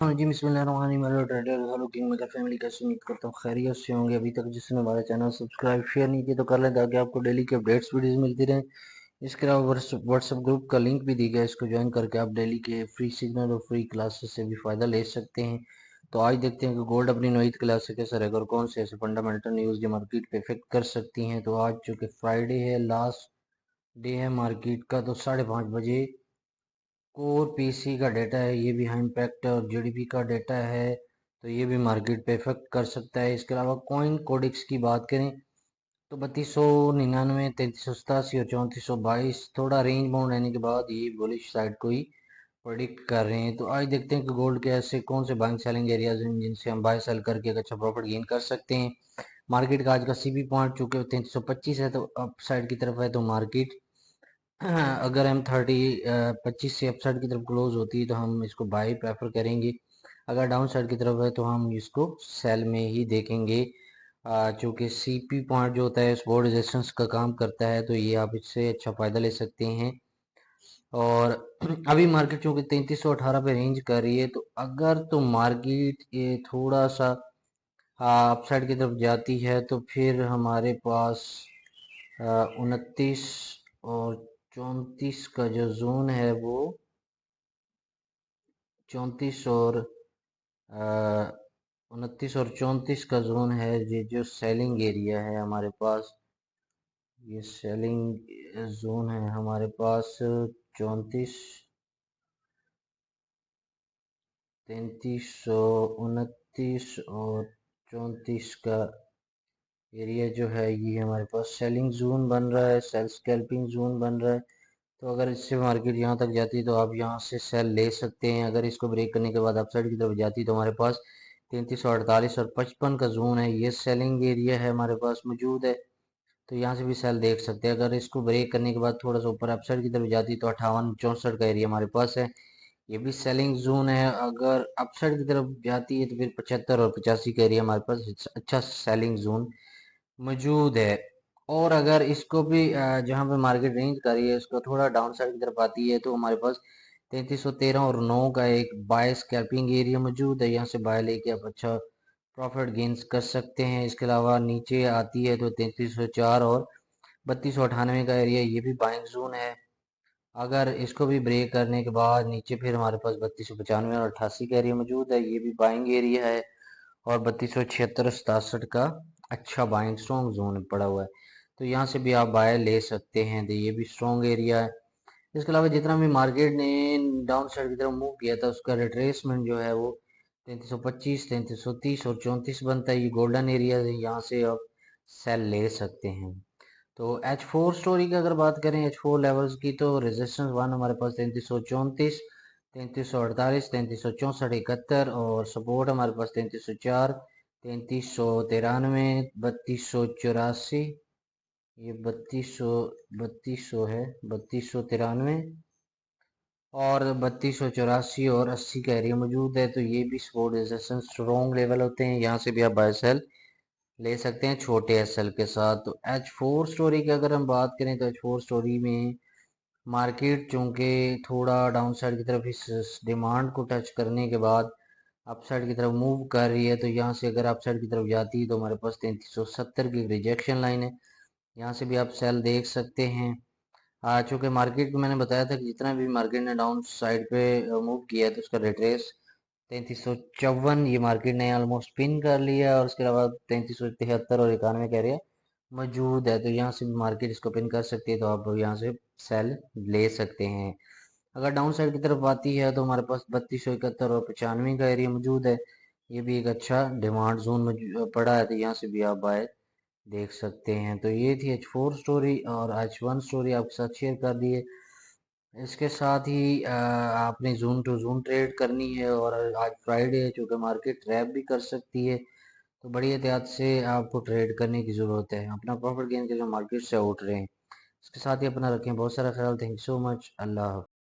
हाँ जी, बिस्मिल्लाहिर्रहमानिर्रहीम। Trader hello king maker family, कैसे उम्मीद करता हूँ खैरियत से होंगे। अभी तक जिसने हमारा चैनल सब्सक्राइब शेयर नहीं किया तो कर लें, ताकि आपको डेली के अपडेट्स वीडियोस मिलती रहें। इसके अलावा व्हाट्सएप ग्रुप का लिंक भी दी गया है, इसको ज्वाइन करके आप डेली के फ्री सिग्नल और फ्री क्लासेस से भी फ़ायदा ले सकते हैं। तो आज देखते हैं कि गोल्ड अपनी नई क्लास से कैसा रहेगा और कौन से ऐसे फंडामेंटल न्यूज़ जो मार्केट पे इफेक्ट कर सकती हैं। तो आज चूँकि फ्राइडे है, लास्ट डे है मार्केट का, तो 5:30 बजे कोर पीसी का डेटा है, ये भी हाई इम्पैक्ट है, और जीडीपी का डेटा है, तो ये भी मार्केट पे इफेक्ट कर सकता है। इसके अलावा कॉइन कोडिक्स की बात करें तो 3299, 3387 और 3422 थोड़ा रेंज बाउंड रहने के बाद ये बुलिश साइड को ही प्रेडिक्ट कर रहे हैं। तो आज देखते हैं कि गोल्ड के ऐसे कौन से बाइंग सेलिंग एरियाज हैं जिनसे हम बाय सेल करके एक अच्छा प्रॉफिट गेन कर सकते हैं। मार्केट का आज का सीबी पॉइंट चूंकि 3325 है, तो अप साइड की तरफ है, तो मार्केट अगर M30 25 से अपसाइड की तरफ क्लोज होती है तो हम इसको बाय प्रेफर करेंगे। अगर डाउन साइड की तरफ है तो हम इसको सेल में ही देखेंगे। चूंकि सीपी पॉइंट जो होता है सपोर्ट रेजिस्टेंस का काम करता है, तो ये आप इससे अच्छा फायदा ले सकते हैं। और अभी मार्केट चूंकि 3318 पे रेंज कर रही है, तो अगर तो मार्केट ये थोड़ा सा अपसाइड की तरफ जाती है, तो फिर हमारे पास 29 और 34 का जो जोन है वो 34 और 29 और 34 का जोन है, ये जो सेलिंग एरिया है हमारे पास, ये सेलिंग जोन है हमारे पास 34, 3329 और 34 का एरिया जो है, ये हमारे पास सेलिंग जोन बन रहा है, सेल स्कैल्पिंग जोन बन रहा है। तो अगर इससे मार्केट यहाँ तक जाती है तो आप यहाँ से सेल ले सकते हैं। अगर इसको ब्रेक करने के बाद अपसाइड की तरफ जाती है तो हमारे पास 3348 और 55 का जोन है, ये सेलिंग एरिया है हमारे पास मौजूद है, तो यहाँ से भी सेल देख सकते हैं। अगर इसको ब्रेक करने के बाद थोड़ा सा ऊपर अपसाइड की तरफ जाती है तो 5864 का एरिया हमारे पास है, ये भी सेलिंग जोन है। अगर अपसाइड की तरफ जाती है तो फिर 75 और 85 का एरिया हमारे पास अच्छा सेलिंग जोन मौजूद है। और अगर इसको भी जहाँ पे मार्केट रेंज कर रही है, इसको थोड़ा डाउन साइड की तरफ आती है, तो हमारे पास 3313 और 9 का एक बाय स्कैल्पिंग एरिया मौजूद है, यहाँ से बाय लेके आप अच्छा प्रॉफिट गेन्स कर सकते हैं। इसके अलावा नीचे आती है तो 3304 और 3298 का एरिया, ये भी बाइंग जोन है। अगर इसको भी ब्रेक करने के बाद नीचे फिर हमारे पास 3295 और 88 का एरिया मौजूद है, ये भी बाइंग एरिया है। और 3276 67 का अच्छा बाइंग स्ट्रॉन्ग जोन पड़ा हुआ है, तो यहाँ से भी आप बाय ले सकते हैं, तो ये भी स्ट्रॉन्ग एरिया है। इसके अलावा जितना भी मार्केट ने डाउन साइड की तरफ मूव किया था, उसका रिट्रेसमेंट जो है वो 3325, 3330 और 34 बनता है, ये गोल्डन एरिया है, यहाँ से आप सेल ले सकते हैं। तो H4 स्टोरी की अगर बात करें, H4 लेवल्स की, तो रेजिस्टेंस वन हमारे पास 3334, 3348, 3364, 71, और सपोर्ट हमारे पास 3304, 3393, 3284, ये 3200 है, 3293 और 3284 और 80 का एरिया मौजूद है, तो ये भी सपोर्ट रेजिस्टेंस स्ट्रॉन्ग लेवल होते हैं, यहाँ से भी आप बाय सेल ले सकते हैं छोटे एसएल के साथ। तो H4 स्टोरी की अगर हम बात करें तो H4 स्टोरी में मार्केट चूंकि थोड़ा डाउन साइड की तरफ इस डिमांड को टच करने के बाद अप साइड की तरफ मूव कर रही है, तो यहाँ से अगर अप साइड की तरफ जाती है तो हमारे पास 3370 की रिजेक्शन लाइन है, यहाँ से भी आप सेल देख सकते हैं। चूंकि मार्केट को मैंने बताया था कि जितना भी मार्केट ने डाउन साइड पे मूव किया है, तो उसका रिट्रेस 3354 ये मार्केट ने ऑलमोस्ट पिन कर लिया, और उसके अलावा 3373 और 91 का एरिया मौजूद है, तो यहाँ से भी मार्केट इसको पिन कर सकती है, तो आप यहाँ से सेल ले सकते हैं। अगर डाउन साइड की तरफ आती है तो हमारे पास 3271 और 95 का एरिया मौजूद है, ये भी एक अच्छा डिमांड जोन पड़ा है, तो यहाँ से भी आप बाय देख सकते हैं। तो ये थी H4 स्टोरी, और H1 स्टोरी आपके साथ शेयर कर दी है। इसके साथ ही आपने जून टू जून ट्रेड करनी है, और आज फ्राइडे है, चूँकि मार्केट रैप भी कर सकती है, तो बड़ी एहतियात से आपको ट्रेड करने की ज़रूरत है, अपना प्रॉफिट गेन के जो मार्केट से उठ रहे हैं। इसके साथ ही अपना रखें बहुत सारा ख्याल। Thank you so much. Allah हाफ़िज़।